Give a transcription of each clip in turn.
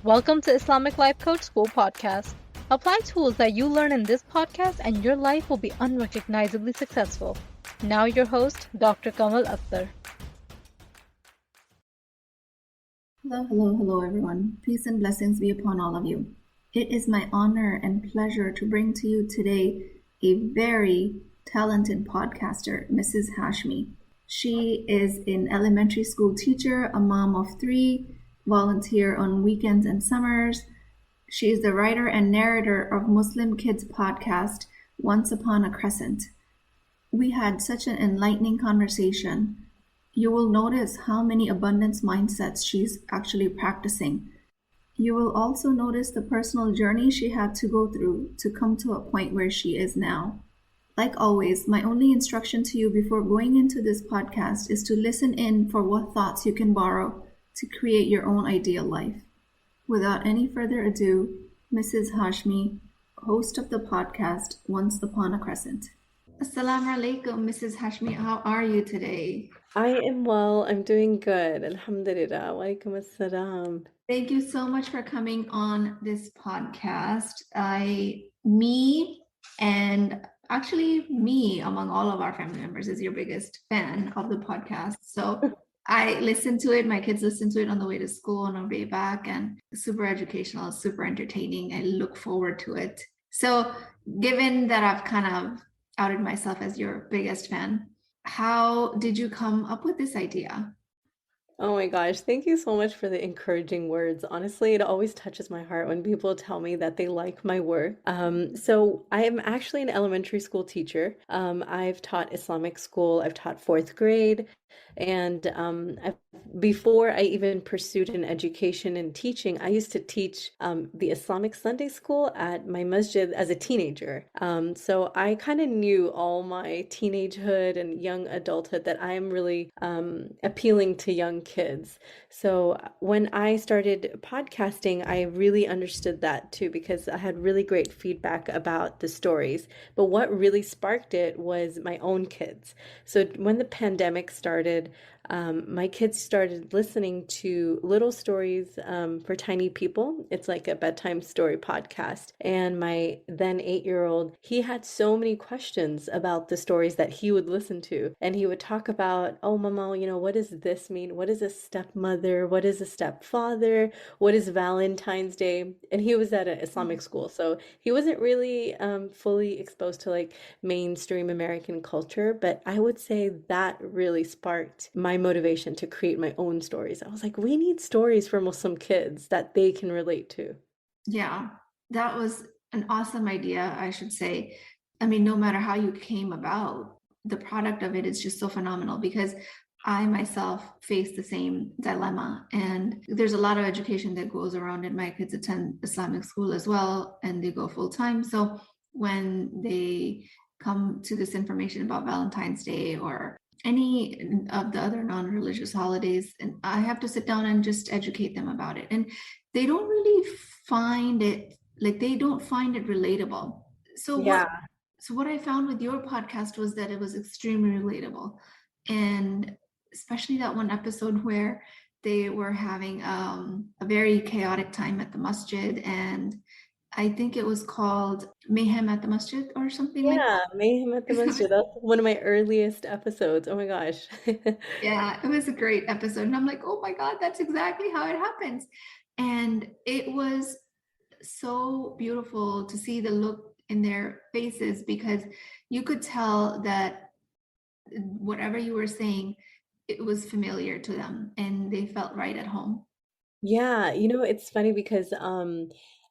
Welcome to Islamic Life Coach School Podcast. Apply tools that you learn in this podcast and your life will be unrecognizably successful. Now your host, Dr. Kamal Akhtar. Hello, everyone. Peace and blessings be upon all of you. It is my honor and pleasure to bring to you today a very talented podcaster, Mrs. Hashimi. She is an elementary school teacher, a mom of 3, volunteer on weekends and summers. She is the writer and narrator of Muslim Kids podcast, Once Upon a Crescent. We had such an enlightening conversation. You will notice how many abundance mindsets she's actually practicing. You will also notice the personal journey she had to go through to come to a point where she is now. Like always, my only instruction to you before going into this podcast is to listen in for what thoughts you can borrow to create your own ideal life. Without any further ado, Mrs. Hashimi, host of the podcast Once Upon a Crescent. Assalamu alaikum, Mrs. Hashimi. How are you today? I am well. I'm doing good. Alhamdulillah. Wa alaikum assalam. Thank you so much for coming on this podcast. Me, among all of our family members, is your biggest fan of the podcast. So I listen to it. My kids listen to it on the way to school, on our way back, and super educational, super entertaining. I look forward to it. So given that I've kind of outed myself as your biggest fan, how did you come up with this idea? Oh my gosh, thank you so much for the encouraging words. Honestly, it always touches my heart when people tell me that they like my work. So I am actually an elementary school teacher. I've taught Islamic school, I've taught 4th grade, and before I even pursued an education in teaching, I used to teach the Islamic Sunday school at my masjid as a teenager. So I kind of knew all my teenagehood and young adulthood that I am really appealing to young kids. So when I started podcasting, I really understood that too, because I had really great feedback about the stories. But what really sparked it was my own kids. So when the pandemic started, my kids started listening to little stories for tiny people. It's like a bedtime story podcast. And my then 8-year-old, he had so many questions about the stories that he would listen to. And he would talk about, oh, Mama, what does this mean? What is a stepmother? What is a stepfather? What is Valentine's Day? And he was at an Islamic school. So he wasn't really fully exposed to like mainstream American culture. But I would say that really sparked my motivation to create my own stories. I was like, we need stories for Muslim kids that they can relate to. Yeah, that was an awesome idea, I should say. I mean, no matter how you came about, the product of it is just so phenomenal, because I myself face the same dilemma. And there's a lot of education that goes around it. My kids attend Islamic school as well, and they go full time. So when they come to this information about Valentine's Day or any of the other non-religious holidays, and I have to sit down and just educate them about it. And they don't really find it, they don't find it relatable. So what I found with your podcast was that it was extremely relatable. And especially that one episode where they were having a very chaotic time at the masjid, and I think it was called Mayhem at the Masjid or something like that. Yeah, Mayhem at the Masjid. That's one of my earliest episodes. Oh my gosh. Yeah, it was a great episode. And I'm like, oh my God, that's exactly how it happens. And it was so beautiful to see the look in their faces, because you could tell that whatever you were saying, it was familiar to them and they felt right at home. Yeah, it's funny because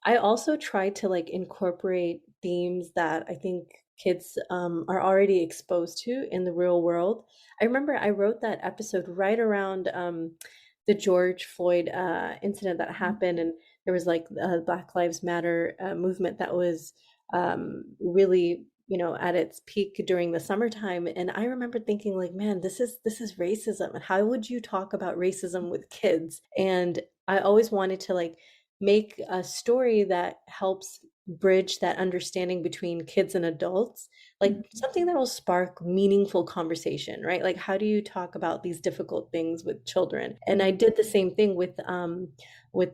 I also try to like incorporate themes that I think kids are already exposed to in the real world. I remember I wrote that episode right around the George Floyd incident that happened, and there was like the Black Lives Matter movement that was really at its peak during the summertime. And I remember thinking like, man, this is racism, and how would you talk about racism with kids? And I always wanted to like make a story that helps bridge that understanding between kids and adults, like something that will spark meaningful conversation, right? Like, how do you talk about these difficult things with children? And I did the same thing with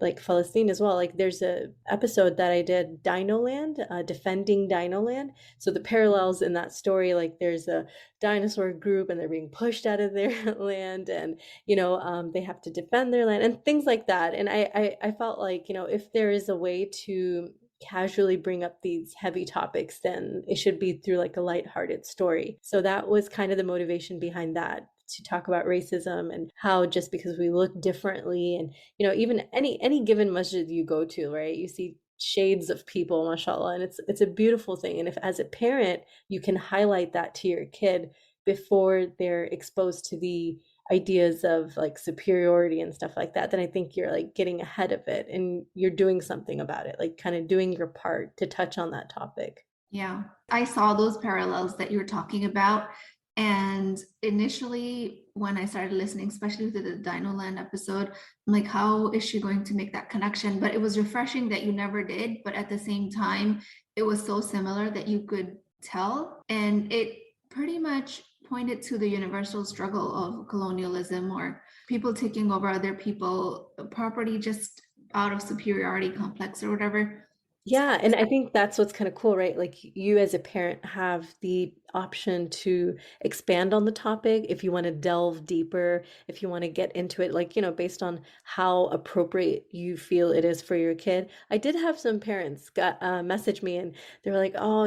like Palestine as well. Like, there's a episode that I did, Dino Land, defending Dino Land. So the parallels in that story, like there's a dinosaur group and they're being pushed out of their land, and they have to defend their land and things like that. And I felt like, if there is a way to casually bring up these heavy topics, then it should be through like a lighthearted story. So that was kind of the motivation behind that, to talk about racism and how just because we look differently, and even any given masjid you go to, right, you see shades of people, mashallah, and it's a beautiful thing. And if as a parent you can highlight that to your kid before they're exposed to the ideas of like superiority and stuff like that, then I think you're like getting ahead of it and you're doing something about it, like kind of doing your part to touch on that topic. Yeah, I saw those parallels that you were talking about. And initially, when I started listening, especially to the Dino Land episode, I'm like, how is she going to make that connection? But it was refreshing that you never did. But at the same time, it was so similar that you could tell. And it pretty much pointed to the universal struggle of colonialism, or people taking over other people property just out of superiority complex or whatever. Yeah, and I think that's what's kind of cool, right? Like, you as a parent have the option to expand on the topic if you want to delve deeper, if you want to get into it, like, based on how appropriate you feel it is for your kid. I did have some parents got message me, and they were like, "Oh,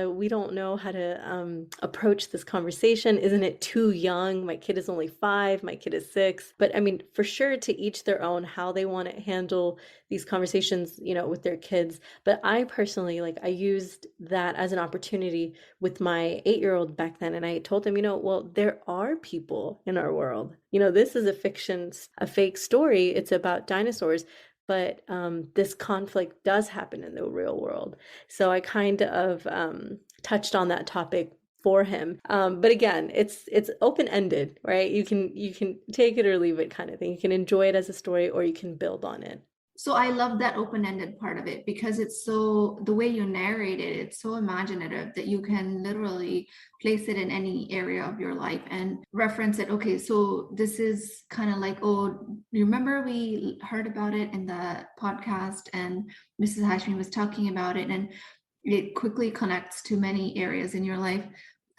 we don't know how to approach this conversation. Isn't it too young? My kid is only 5, my kid is 6." But I mean, for sure, to each their own, how they want to handle these conversations, with their kids. But I personally, like, I used that as an opportunity with my 8-year-old back then. And I told him, well, there are people in our world. This is a fiction, a fake story. It's about dinosaurs. But this conflict does happen in the real world. So I kind of touched on that topic for him. But again, it's open-ended, right? You can take it or leave it, kind of thing. You can enjoy it as a story, or you can build on it. So I love that open-ended part of it, because it's so, the way you narrate it, it's so imaginative that you can literally place it in any area of your life and reference it. Okay, so this is kind of like, oh, remember we heard about it in the podcast and Mrs. Hashimi was talking about it, and it quickly connects to many areas in your life.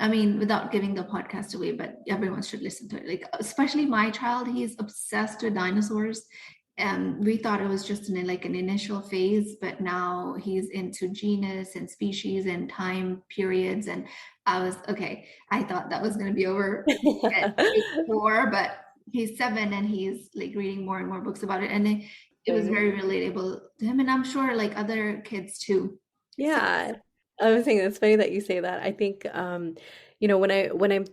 I mean, without giving the podcast away, but everyone should listen to it. Like, especially my child, he's obsessed with dinosaurs. And we thought it was just an initial phase, but now he's into genus and species and time periods. And I was okay. I thought that was going to be over at 4, but he's 7 and he's like reading more and more books about it. And it was very relatable to him, and I'm sure like other kids too. So Yeah, I was thinking it's funny that you say that. I think when I'm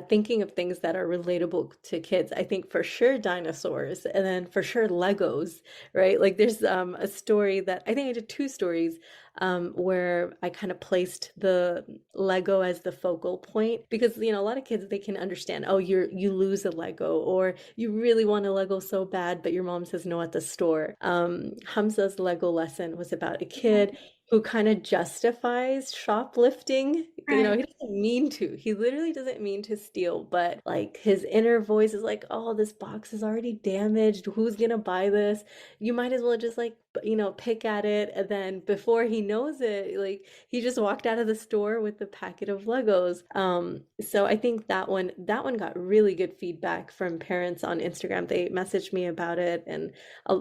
thinking of things that are relatable to kids, I think for sure dinosaurs, and then for sure Legos, right? Like, there's a story that I think I did 2 stories where I kind of placed the Lego as the focal point, because a lot of kids, they can understand, oh, you lose a Lego, or you really want a Lego so bad, but your mom says no at the store. Hamza's Lego lesson was about a kid who kind of justifies shoplifting. right. He doesn't mean to. He literally doesn't mean to steal, but like his inner voice is like, "Oh, this box is already damaged. Who's gonna buy this? You might as well just like, pick at it." And then before he knows it, like, he just walked out of the store with the packet of Legos. So I think that one got really good feedback from parents on Instagram. They messaged me about it, and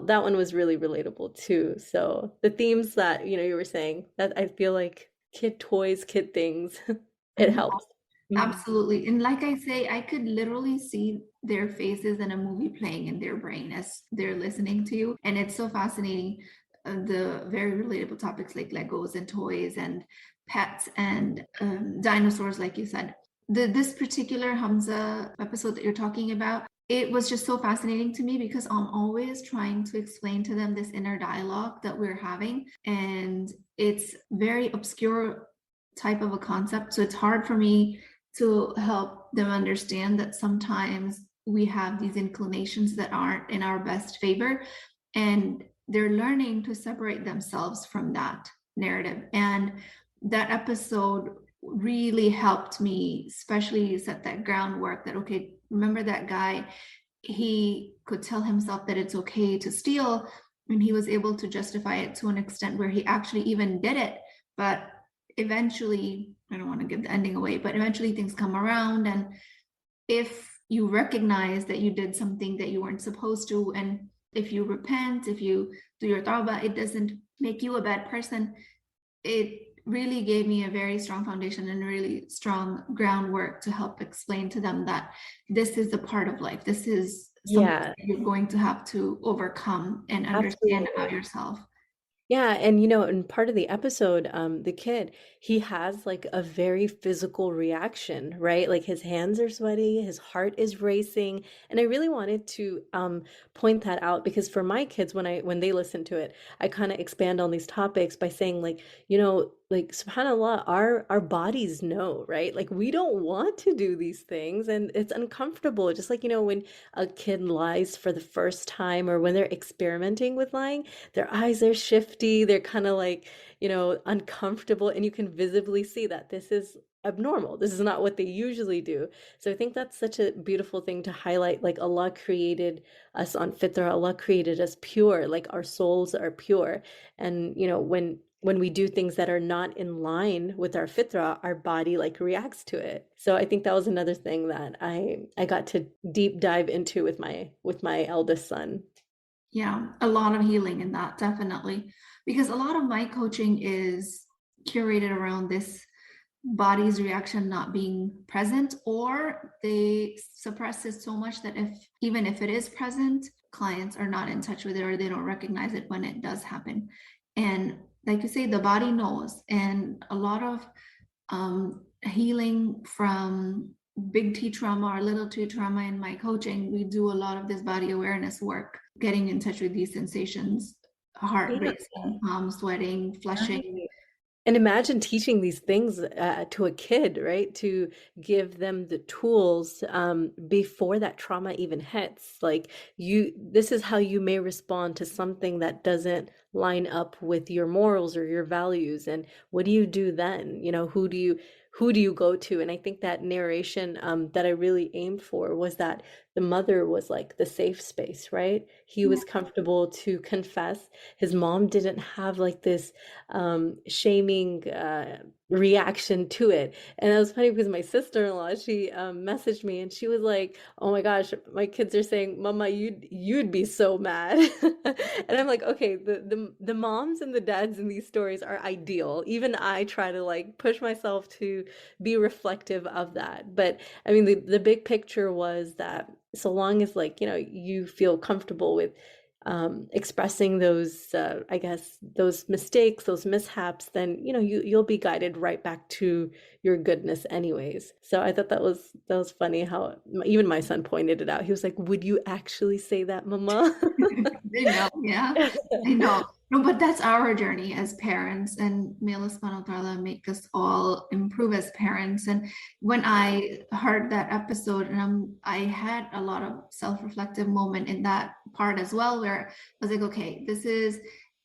that one was really relatable too. So the themes that you were saying, that I feel like kid toys, kid things, it Mhm. helps. Mhm. Absolutely. And like I say, I could literally see their faces in a movie playing in their brain as they're listening to you. And it's so fascinating. The very relatable topics like Legos and toys and pets and dinosaurs, like you said. This particular Hamza episode that you're talking about, it was just so fascinating to me because I'm always trying to explain to them this inner dialogue that we're having. And it's very obscure type of a concept. So it's hard for me to help them understand that sometimes we have these inclinations that aren't in our best favor. And they're learning to separate themselves from that narrative. And that episode really helped me, especially set that groundwork that, okay, remember that guy, he could tell himself that it's okay to steal, and he was able to justify it to an extent where he actually even did it. But eventually, I don't want to give the ending away, but eventually things come around. And if you recognize that you did something that you weren't supposed to, and if you repent, if you do your tawbah, it doesn't make you a bad person. It really gave me a very strong foundation and really strong groundwork to help explain to them that this is a part of life. This is something Yeah, that you're going to have to overcome and understand about absolutely. yourself. Yeah, and in part of the episode, the kid, he has like a very physical reaction, right? Like his hands are sweaty, his heart is racing, and I really wanted to point that out because for my kids, when they listen to it, I kind of expand on these topics by saying like, like subhanallah, our bodies know, right? Like we don't want to do these things, and it's uncomfortable. Just like when a kid lies for the first time or when they're experimenting with lying, their eyes are shifty, they're kind of like, uncomfortable, and you can visibly see that this is abnormal. This is not what they usually do. So I think that's such a beautiful thing to highlight. Like Allah created us on fitra, Allah created us pure, like our souls are pure. And when we do things that are not in line with our fitra, our body like reacts to it. So I think that was another thing that I got to deep dive into with my eldest son. Yeah, a lot of healing in that, definitely. Because a lot of my coaching is curated around this body's reaction not being present, or they suppress it so much that even if it is present, clients are not in touch with it or they don't recognize it when it does happen. And like you say, the body knows. And a lot of healing from big T trauma or little T trauma in my coaching, we do a lot of this body awareness work, getting in touch with these sensations, heart Yeah. racing, sweating, flushing. Right. And imagine teaching these things to a kid, right? To give them the tools before that trauma even hits. Like this is how you may respond to something that doesn't line up with your morals or your values. And what do you do then? Who do you go to? And I think that narration that I really aimed for was that the mother was like the safe space, right? He Yeah. was comfortable to confess. His mom didn't have like this shaming reaction to it. And it was funny because my sister-in-law, she messaged me and she was like, "Oh my gosh, my kids are saying, Mama, you'd be so mad." And I'm like, okay, the moms and the dads in these stories are ideal. Even I try to like push myself to be reflective of that. But I mean, the big picture was that so long as like, you feel comfortable with expressing those I guess those mistakes, those mishaps, then you'll be guided right back to your goodness anyways. So I thought that was funny how even my son pointed it out. He was like, would you actually say that, mama? They know, yeah. I know. No, but that's our journey as parents, and may Allah subhanahu wa ta'ala make us all improve as parents. And when I heard that episode, and I had a lot of self-reflective moment in that part as well, where I was like, okay,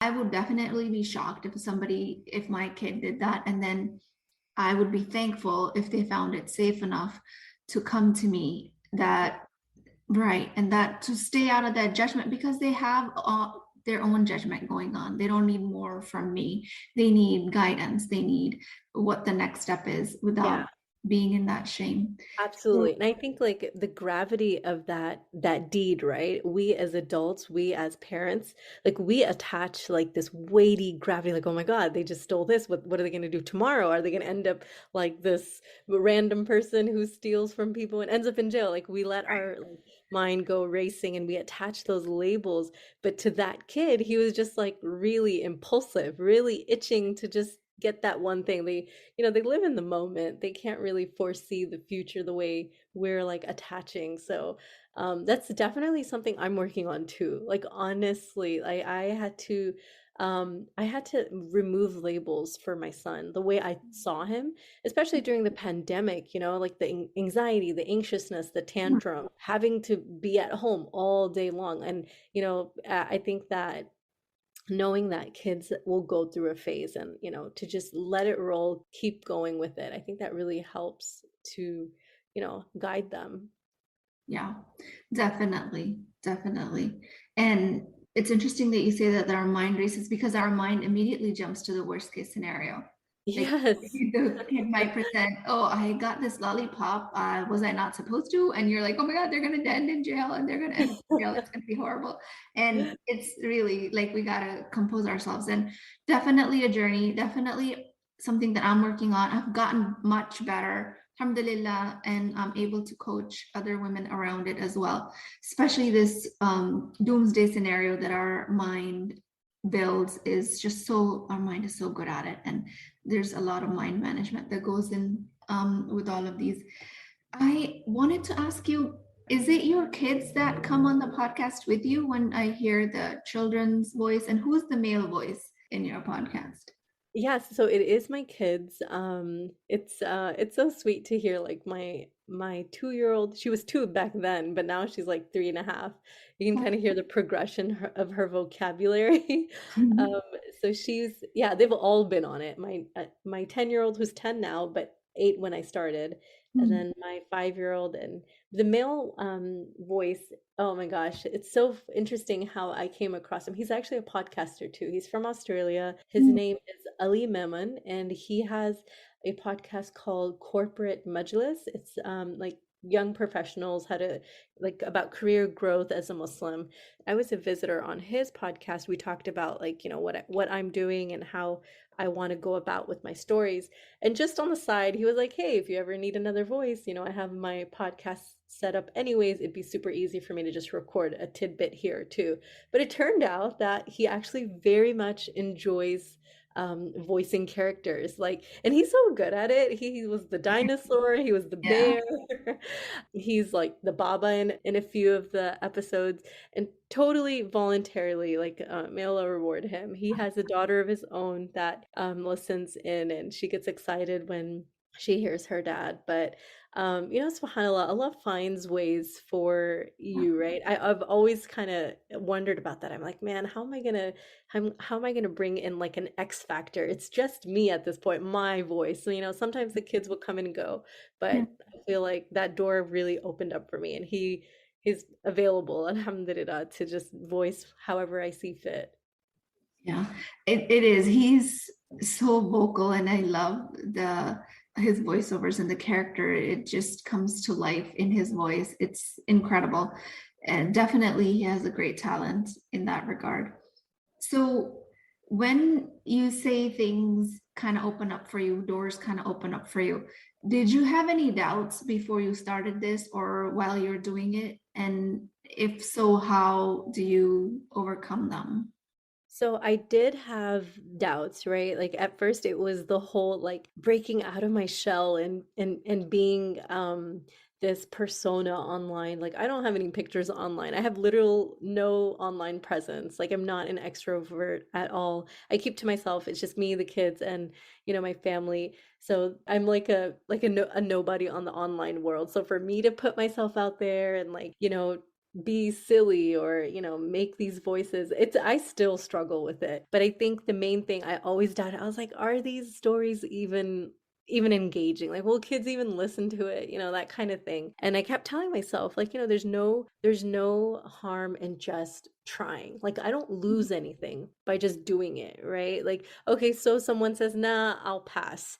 I would definitely be shocked if my kid did that. And then I would be thankful if they found it safe enough to come to me, that right, and that to stay out of that judgment, because they have their own judgment going on. They don't need more from me. They need guidance. They need what the next step is Yeah. without being in that shame. So, Absolutely. And I think like the gravity of that deed, right? We as adults, we as parents, like we attach like this weighty gravity, like, oh my God, they just stole this. What are they going to do tomorrow? Are they going to end up like this random person who steals from people and ends up in jail? Like we let our like, mind go racing and we attach those labels. But to that kid, he was just like really impulsive, really itching to just get that one thing. They live in the moment. They can't really foresee the future the way we're like attaching. So that's definitely something I'm working on too. Like honestly, I had to remove labels for my son, the way I saw him, especially during the pandemic, like the anxiety, the anxiousness, the tantrum, having to be at home all day long. And I think that knowing that kids will go through a phase, and to just let it roll, keep going with it. I think that really helps to guide them. Yeah, definitely, definitely. And it's interesting that you say that our mind races because our mind immediately jumps to the worst case scenario. Like Yes. the kid might present, oh, I got this lollipop. Was I not supposed to? And you're like, oh my God, they're gonna end in jail and they're gonna end up in jail. It's gonna be horrible. And it's really like we gotta compose ourselves. And definitely a journey, definitely something that I'm working on. I've gotten much better, alhamdulillah, and I'm able to coach other women around it as well. Especially this doomsday scenario that our mind builds is just so, our mind is so good at it. And there's a lot of mind management that goes in with all of these. I wanted to ask you, is it your kids that come on the podcast with you when I hear the children's voice? And who's the male voice in your podcast? Yes, so it is my kids. It's so sweet to hear like my 2-year-old. She was 2 back then, but now she's like 3.5. You can kind of hear the progression of her vocabulary. Mhm. Um, so yeah, they've all been on it. My 10-year-old who's 10 now, but 8 when I started, and then my 5-year-old, and the male voice. Oh my gosh, it's so interesting how I came across him. He's actually a podcaster too. He's from Australia. His name is Ali Memon, and he has a podcast called Corporate Majlis. It's like young professionals, how to like about career growth as a Muslim. I was a visitor on his podcast. We talked about like, what I'm doing and how I want to go about with my stories. And just on the side, he was like, "Hey, if you ever need another voice, I have my podcast set up anyways. It'd be super easy for me to just record a tidbit here too." But it turned out that he actually very much enjoys voicing characters, like, and he's so good at it. He was the dinosaur, he was the Yeah. bear. He's like the baba in a few of the episodes, and totally voluntarily, like, Mela reward him. He has a daughter of his own that listens in, and she gets excited when she hears her dad. But subhanallah, Allah finds ways for you, right? I've always kind of wondered about that. I'm like, man, how am I gonna bring in like an X factor? It's just me at this point, my voice. So, sometimes the kids will come and go, Yeah. but I feel like that door really opened up for me, and he's available, alhamdulillah, to just voice however I see fit. Yeah, it is. He's so vocal, and I love the his voiceovers and the character. It just comes to life in his voice. It's incredible, and definitely he has a great talent in that regard. So when you say things kind of open up for you, doors kind of open up for you, did you have any doubts before you started this or while you're doing it? And if so, how do you overcome them? So I did have doubts, right? Like at first it was the whole like breaking out of my shell and being this persona online. Like I don't have any pictures online. I have literal no online presence. Like I'm not an extrovert at all. I keep to myself. It's just me, the kids, and my family. So I'm like a, no, a nobody on the online world. So for me to put myself out there and like, be silly or make these voices, it's I still struggle with it. But I think the main thing I always doubted, I was like, are these stories even engaging? Like, will kids even listen to it, that kind of thing. And I kept telling myself, like, there's no harm in just trying. Like I don't lose anything by just doing it, right? Like, okay, so someone says, nah, I'll pass.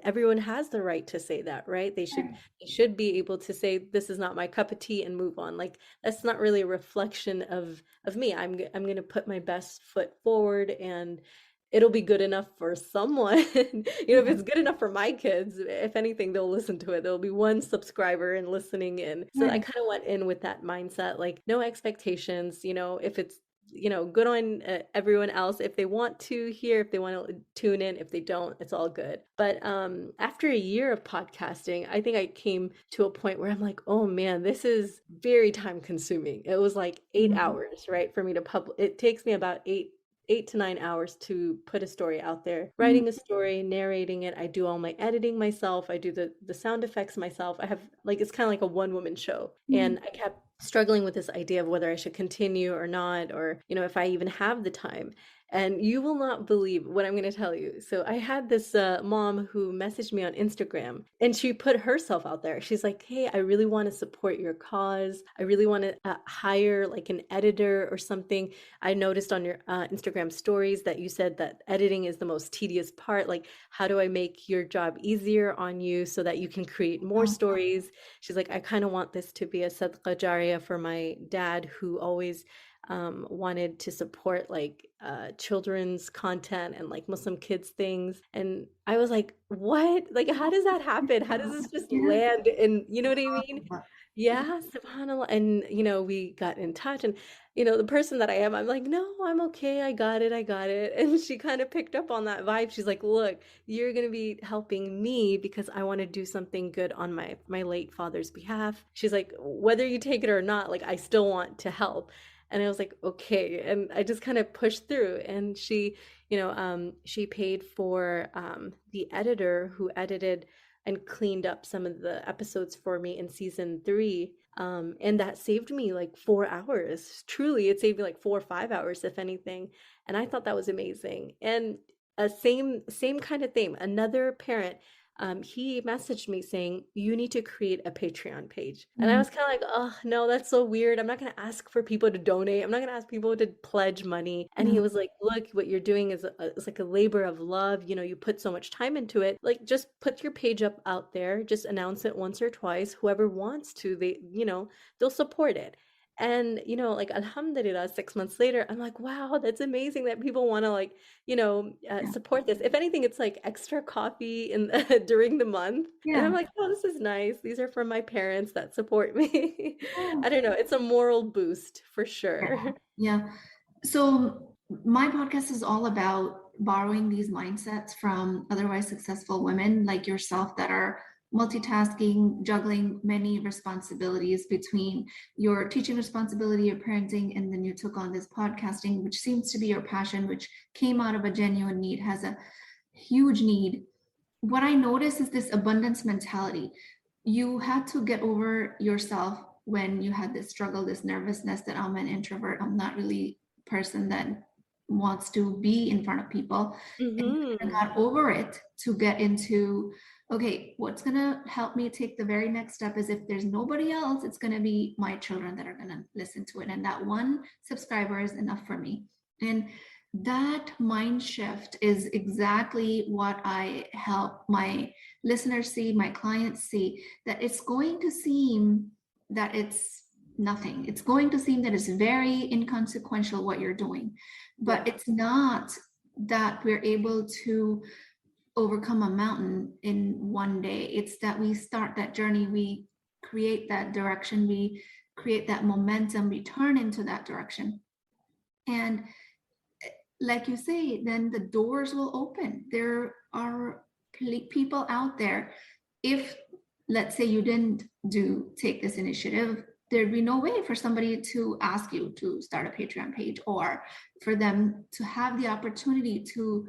Everyone has the right to say that, right? They should be able to say this is not my cup of tea and move on. Like that's not really a reflection of me. I'm going to put my best foot forward, and it'll be good enough for someone. If it's good enough for my kids, if anything, they'll listen to it. There'll be one subscriber and listening in. So I kind of went in with that mindset, like no expectations, if it's good on everyone else. If they want to hear, if they want to tune in, if they don't, it's all good. But after a year of podcasting, I think I came to a point where I'm like, oh man, this is very time consuming. It was like 8 hours, right, for me to publish. It takes me about 8 to 9 hours to put a story out there, writing a story, narrating it. I do all my editing myself. I do the sound effects myself. I have like, it's kind of like a one woman show. And I kept struggling with this idea of whether I should continue or not, or if I even have the time. And you will not believe what I'm going to tell you. So I had this mom who messaged me on Instagram, and she put herself out there. She's like, "Hey, I really want to support your cause. I really want to hire like an editor or something. I noticed on your Instagram stories that you said that editing is the most tedious part. Like, how do I make your job easier on you so that you can create more stories?" She's like, "I kind of want this to be a sadqa jariyah for my dad, who always wanted to support like children's content and like Muslim kids things." And I was like, what? Like, how does that happen? How does this just Yeah. land? And you know what I mean? Yeah, subhanAllah. And, we got in touch, and, the person that I am, I'm like, no, I'm okay. I got it. I got it. And she kind of picked up on that vibe. She's like, look, you're going to be helping me because I want to do something good on my late father's behalf. She's like, whether you take it or not, like, I still want to help. And I was like, okay. And I just kind of pushed through. And she paid for the editor who edited and cleaned up some of the episodes for me in season 3. And that saved me like 4 hours. Truly, it saved me like 4 or 5 hours, if anything. And I thought that was amazing. And a same kind of thing. Another parent, he messaged me saying, you need to create a Patreon page. And I was kind of like, oh, no, that's so weird. I'm not going to ask for people to donate. I'm not going to ask people to pledge money. And he was like, look, what you're doing is it's like a labor of love. You put so much time into it. Like, just put your page up out there. Just announce it once or twice. Whoever wants to, they'll support it. And, like, alhamdulillah, 6 months later, I'm like, wow, that's amazing that people want to, like, support this. If anything, it's like extra coffee in during the month. And I'm Yeah. like, oh, this is nice. These are from my parents that support me. Yeah. I don't know. It's a moral boost for sure. Yeah. So my podcast is all about borrowing these mindsets from otherwise successful women like yourself that are multitasking, juggling many responsibilities between your teaching responsibility, your parenting, and then you took on this podcasting, which seems to be your passion, which came out of a genuine need, has a huge need. What I notice is this abundance mentality. You had to get over yourself when you had this struggle, this nervousness that I'm an introvert. I'm not really a person that wants to be in front of people. And I Hmm. got over it to get into, okay, what's going to help me take the very next step is if there's nobody else, it's going to be my children that are going to listen to it. And that one subscriber is enough for me. And that mind shift is exactly what I help my listeners see, my clients see, that it's going to seem that it's nothing. It's going to seem that it's very inconsequential what you're doing, but Yeah. it's not that we're able to overcome a mountain in one day. It's that we start that journey, we create that direction, we create that momentum, we turn into that direction. And like you say, then the doors will open. There are people out there. If, let's say, you didn't take this initiative, there'd be no way for somebody to ask you to start a Patreon page or for them to have the opportunity to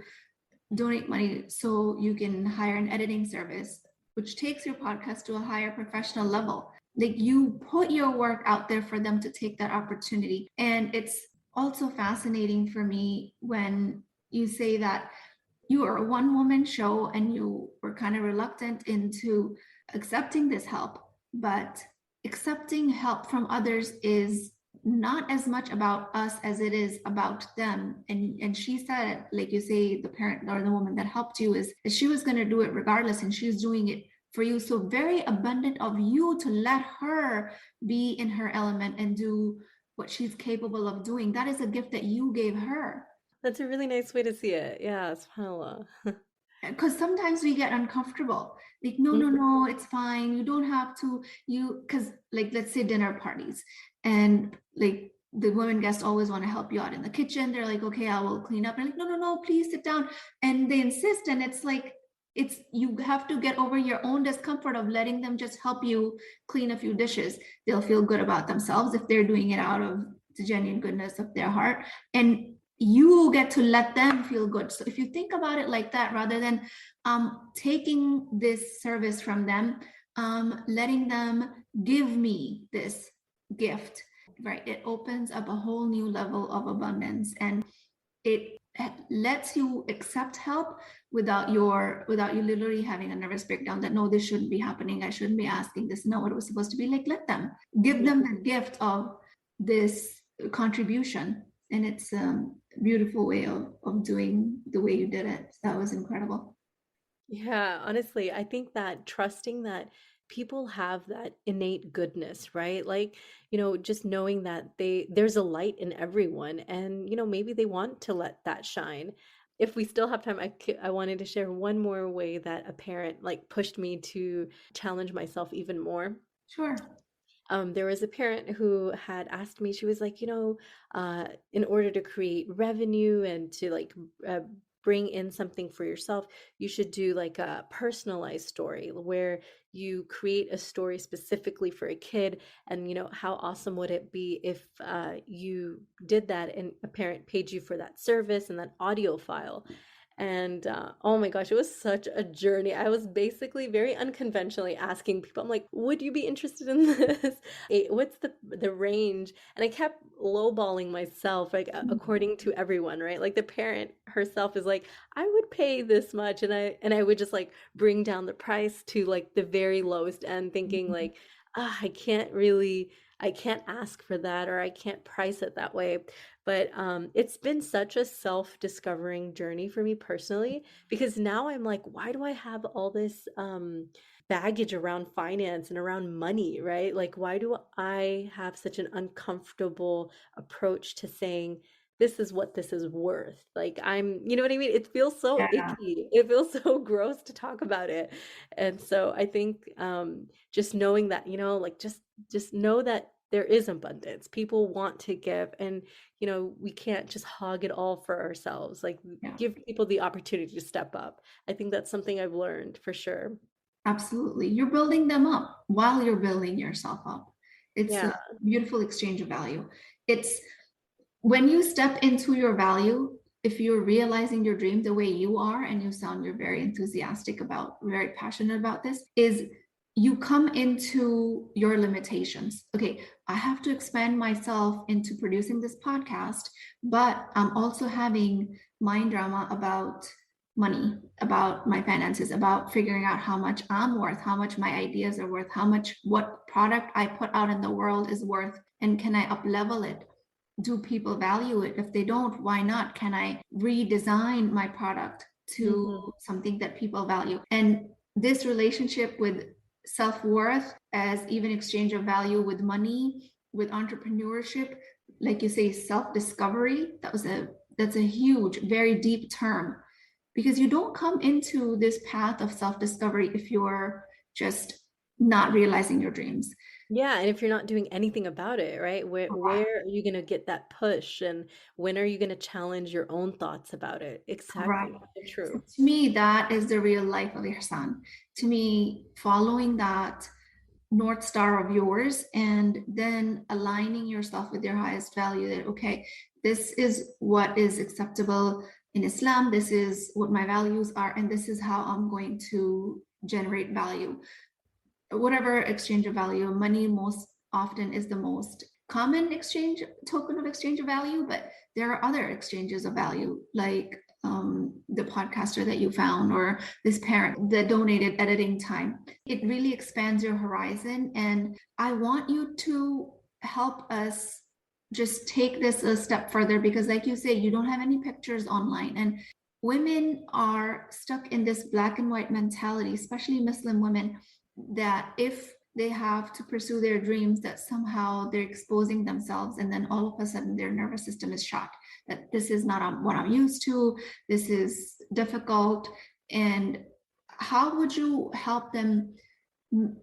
donate money so you can hire an editing service, which takes your podcast to a higher professional level. Like, you put your work out there for them to take that opportunity. And it's also fascinating for me when you say that you are a one woman show and you were kind of reluctant into accepting this help, but accepting help from others is not as much about us as it is about them. And she said, like you say, the parent or the woman that helped you is she was going to do it regardless, and she's doing it for you. So very abundant of you to let her be in her element and do what she's capable of doing. That is a gift that you gave her. That's a really nice way to see it. Yeah, subhanAllah. Because sometimes we get uncomfortable, like, no, no, no, it's fine, you don't have to, because, like, let's say dinner parties, and like the women guests always want to help you out in the kitchen. They're like, okay, I will clean up, and like, no, no, no, please sit down. And they insist, and it's like, you have to get over your own discomfort of letting them just help you clean a few dishes. They'll feel good about themselves if they're doing it out of the genuine goodness of their heart, and you get to let them feel good. So if you think about it like that, rather than taking this service from them, letting them give me this gift, right? It opens up a whole new level of abundance, and it lets you accept help without you literally having a nervous breakdown that no, this shouldn't be happening, I shouldn't be asking, this is not what it was supposed to be. Like, let them, give Yeah. them the gift of this contribution. And it's a beautiful way of doing the way you did it. That was incredible. Yeah, honestly, I think that trusting that people have that innate goodness, right? Like, just knowing that there's a light in everyone and, maybe they want to let that shine. If we still have time, I wanted to share one more way that a parent like pushed me to challenge myself even more. Sure. There was a parent who had asked me, she was like, in order to create revenue and to like uh, bring in something for yourself, you should do like a personalized story where you create a story specifically for a kid. And, how awesome would it be if you did that and a parent paid you for that service and that audio file? And oh my gosh, it was such a journey. I was basically very unconventionally asking people, I'm like, would you be interested in this? What's the range? And I kept lowballing myself, like according to everyone, right? Like the parent herself is like, I would pay this much, and I would just like bring down the price to like the very lowest end, thinking like, I can't ask for that or I can't price it that way. But it's been such a self-discovering journey for me personally because now I'm like, why do I have all this baggage around finance and around money, right? Like, why do I have such an uncomfortable approach to saying, this is what this is worth? Like, you know what I mean? It feels so Yeah. icky. It feels so gross to talk about it. And so I think just knowing that, like just know that there is abundance. People want to give, and we can't just hog it all for ourselves. Like Yeah. give people the opportunity to step up. I think that's something I've learned for sure. Absolutely. You're building them up while you're building yourself up. It's Yeah. a beautiful exchange of value. It's when you step into your value, if you're realizing your dream the way you are, and you sound you're very enthusiastic about, very passionate about this, is you come into your limitations. Okay, I have to expand myself into producing this podcast, but I'm also having mind drama about money, about my finances, about figuring out how much I'm worth, how much my ideas are worth, how much what product I put out in the world is worth, and can I up level it? Do people value it? If they don't, why not? Can I redesign my product to Hmm. something that people value? And this relationship with self-worth as even exchange of value with money, with entrepreneurship, like you say, self-discovery, that's a huge, very deep term, because you don't come into this path of self-discovery if you're just not realizing your dreams. Yeah, and if you're not doing anything about it, right? Where are you gonna get that push, and when are you gonna challenge your own thoughts about it? Correct. Exactly. So So true. to me, that is the real life of Ihsan. To me, following that North Star of yours and then aligning yourself with your highest value that, okay, this is what is acceptable in Islam, this is what my values are, and this is how I'm going to generate value. Whatever exchange of value, money most often is the most common exchange token of exchange of value, but there are other exchanges of value, like the podcaster that you found or this parent that donated editing time. It really expands your horizon, and I want you to help us just take this a step further, because like you say, you don't have any pictures online, and women are stuck in this black and white mentality, especially Muslim women, that if they have to pursue their dreams, that somehow they're exposing themselves, and then all of a sudden their nervous system is shocked that this is not what I'm used to, this is difficult. And how would you help them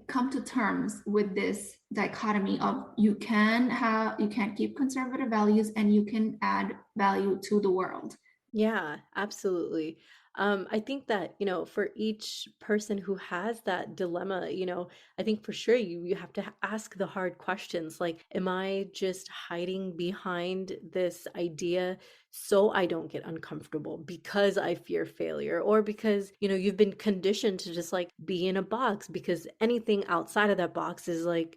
come to terms with this dichotomy of you can't keep conservative values and you can add value to the world? Yeah, absolutely. I think that, for each person who has that dilemma, I think for sure you have to ask the hard questions like, am I just hiding behind this idea so I don't get uncomfortable because I fear failure, or because, you've been conditioned to just like be in a box because anything outside of that box is like,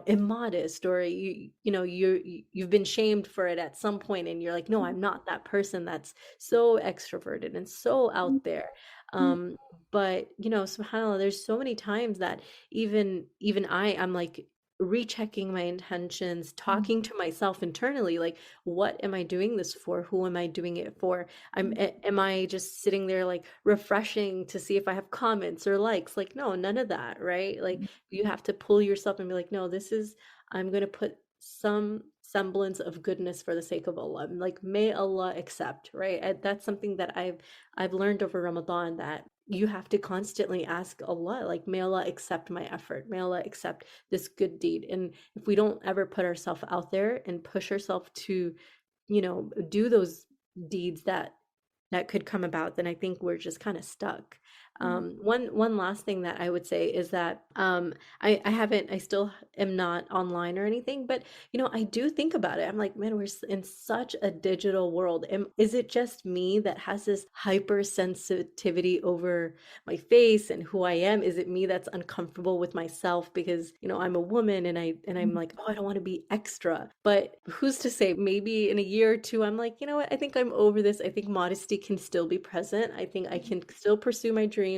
immodest, or you've been shamed for it at some point and you're like, no, I'm not that person that's so extroverted and so out there. Um, but subhanAllah, there's so many times that even I'm like rechecking my intentions, talking to myself internally, like, what am I doing this for? Who am I doing it for? Am I just sitting there like refreshing to see if I have comments or likes? Like, no, none of that, right? Like, you have to pull yourself and be like, no, I'm going to put some semblance of goodness for the sake of Allah. Like, may Allah accept, right? That's something that I've learned over Ramadan, that you have to constantly ask Allah, like, may Allah accept my effort, may Allah accept this good deed. And if we don't ever put ourselves out there and push ourselves to, do those deeds that could come about, then I think we're just kind of stuck. One last thing that I would say is that I still am not online or anything, but I do think about it. I'm like, man, we're in such a digital world. Is it just me that has this hypersensitivity over my face and who I am? Is it me that's uncomfortable with myself because I'm a woman, and I'm like, oh, I don't want to be extra. But who's to say? Maybe in a year or two, I'm like, you know what? I think I'm over this. I think modesty can still be present. I think I can still pursue my dreams.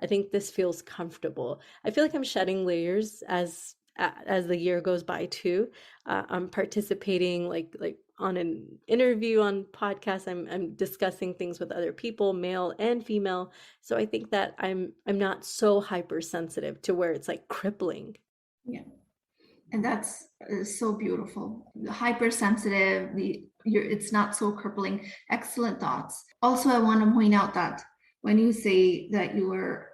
I think this feels comfortable. I feel like I'm shedding layers as the year goes by too. I'm participating like on an interview on podcasts. I'm discussing things with other people, male and female. So I think that I'm not so hypersensitive to where it's like crippling. Yeah. And that's so beautiful. Hypersensitive, it's not so crippling. Excellent thoughts. Also, I want to point out that when you say that you are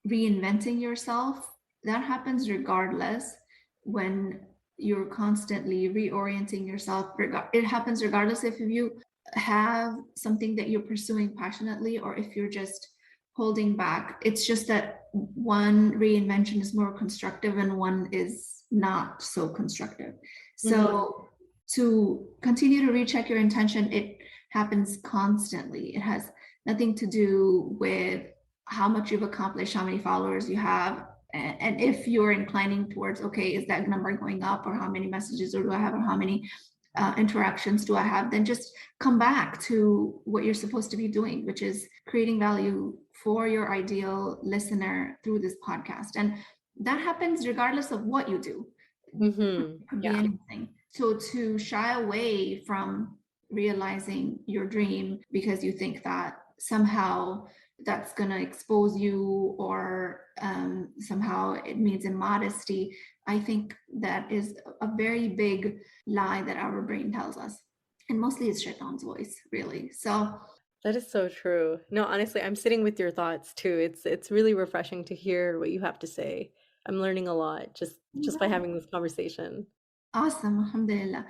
reinventing yourself, that happens regardless. When you're constantly reorienting yourself, it happens regardless if you have something that you're pursuing passionately or if you're just holding back. It's just that one reinvention is more constructive and one is not so constructive. So to continue to recheck your intention, it happens constantly. It has nothing to do with how much you've accomplished, how many followers you have, and if you're inclining towards, okay, is that number going up, or how many messages do I have, or how many interactions do I have, then just come back to what you're supposed to be doing, which is creating value for your ideal listener through this podcast. And that happens regardless of what you do. It could be anything. So to shy away from realizing your dream because you think that somehow that's going to expose you, or somehow it means immodesty, I think that is a very big lie that our brain tells us. And mostly it's Shaitan's voice, really. So that is so true. No, honestly, I'm sitting with your thoughts too. It's really refreshing to hear what you have to say. I'm learning a lot just by having this conversation. Awesome, alhamdulillah.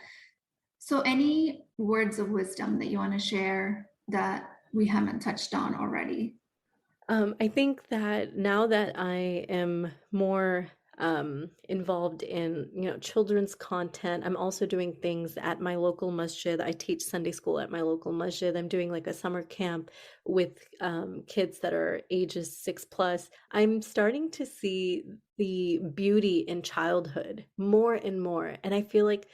So any words of wisdom that you want to share that we haven't touched on already? I think that now that I am more involved in, children's content, I'm also doing things at my local masjid. I teach Sunday school at my local masjid. I'm doing like a summer camp with kids that are ages 6+. I'm starting to see the beauty in childhood more and more, and I feel like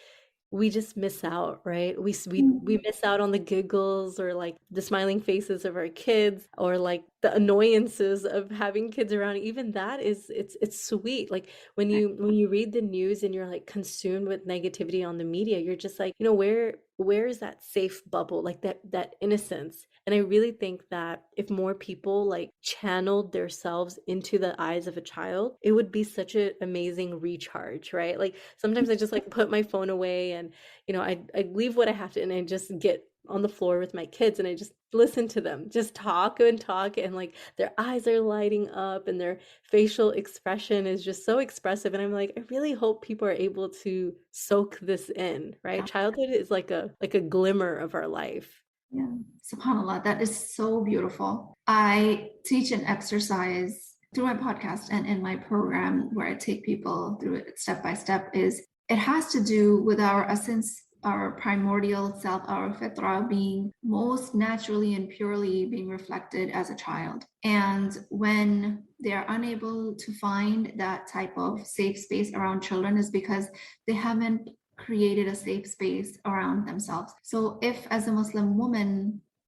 we just miss out, right? We miss out on the giggles, or like the smiling faces of our kids, or like the annoyances of having kids around. Even that it's sweet. Like when you read the news and you're like consumed with negativity on the media, you're just like, where is that safe bubble, like that innocence? And I really think that if more people like channeled themselves into the eyes of a child, it would be such an amazing recharge, right? Like sometimes I just like put my phone away, and I leave what I have to, and I just get on the floor with my kids and I just listen to them just talk and talk, and like their eyes are lighting up and their facial expression is just so expressive, and I'm like, I really hope people are able to soak this in, right? Childhood is like a glimmer of our life. Yeah, subhanAllah, that is so beautiful. I teach an exercise through my podcast and in my program where I take people through it step by step. It has to do with our essence our primordial self, our fitra, being most naturally and purely being reflected as a child. And when they are unable to find that type of safe space around children is because they haven't created a safe space around themselves. So if as a Muslim woman,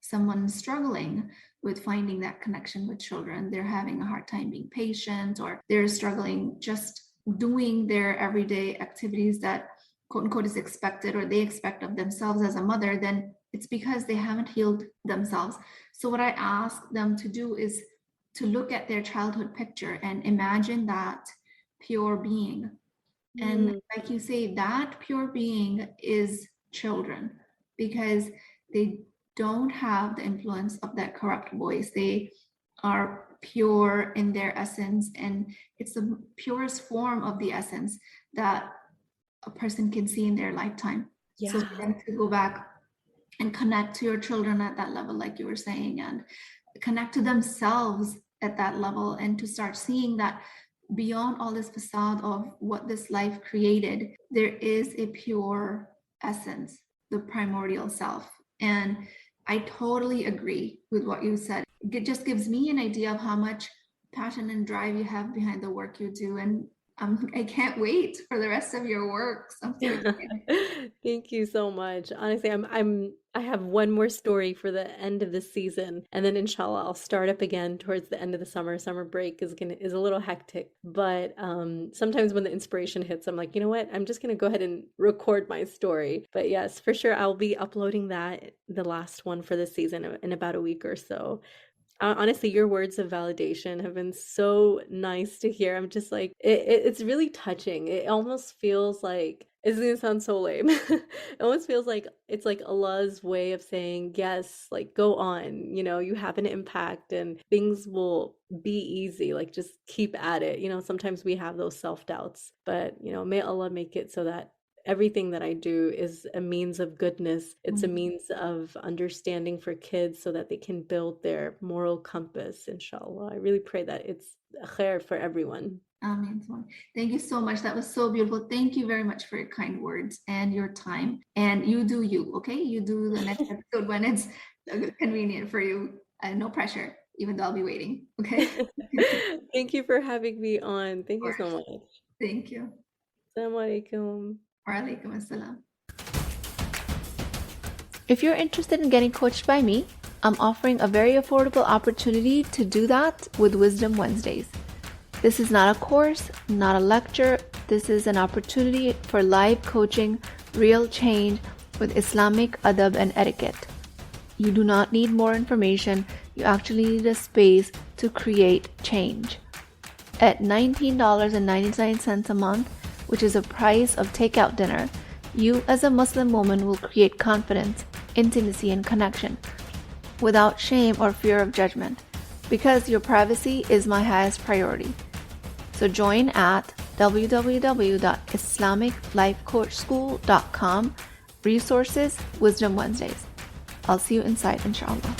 someone's struggling with finding that connection with children, they're having a hard time being patient, or they're struggling just doing their everyday activities that quote unquote is expected or they expect of themselves as a mother, then it's because they haven't healed themselves. So what I ask them to do is to look at their childhood picture and imagine that pure being. And like you say, that pure being is children, because they don't have the influence of that corrupt voice. They are pure in their essence, and it's the purest form of the essence that a person can see in their lifetime. So Yeah. then to go back and connect to your children at that level, like you were saying, and connect to themselves at that level, and to start seeing that beyond all this facade of what this life created, there is a pure essence, the primordial self. And I totally agree with what you said. It just gives me an idea of how much passion and drive you have behind the work you do. And I can't wait for the rest of your works. I'm so excited. Thank you so much. Honestly, I have one more story for the end of the season, and then inshallah I'll start up again towards the end of the summer. Summer break is a little hectic, but sometimes when the inspiration hits, I'm like, you know what? I'm just gonna go ahead and record my story. But yes, for sure, I'll be uploading the last one for the season in about a week or so. Honestly, your words of validation have been so nice to hear. I'm just like, it's really touching. It almost feels like, it's gonna sound so lame. It almost feels like it's like Allah's way of saying, yes, like go on, you have an impact and things will be easy. Like just keep at it. Sometimes we have those self-doubts, but may Allah make it so that everything that I do is a means of goodness. It's a means of understanding for kids so that they can build their moral compass, inshallah. I really pray that it's khair for everyone. Amen. Thank you so much. That was so beautiful. Thank you very much for your kind words and your time. And you do you, okay? You do the next episode when it's convenient for you. No pressure, even though I'll be waiting, okay? Thank you for having me on. Thank you so much. Thank you. Assalamu alaikum. Wa alaikum assalam. If you're interested in getting coached by me, I'm offering a very affordable opportunity to do that with Wisdom Wednesdays. This is not a course, not a lecture. This is an opportunity for live coaching, real change with Islamic adab and etiquette. You do not need more information. You actually need a space to create change. At $19.99 a month, which is the price of takeout dinner, you as a Muslim woman will create confidence, intimacy, and connection without shame or fear of judgment, because your privacy is my highest priority. So join at www.islamiclifecoachschool.com, resources, Wisdom Wednesdays. I'll see you inside, inshallah.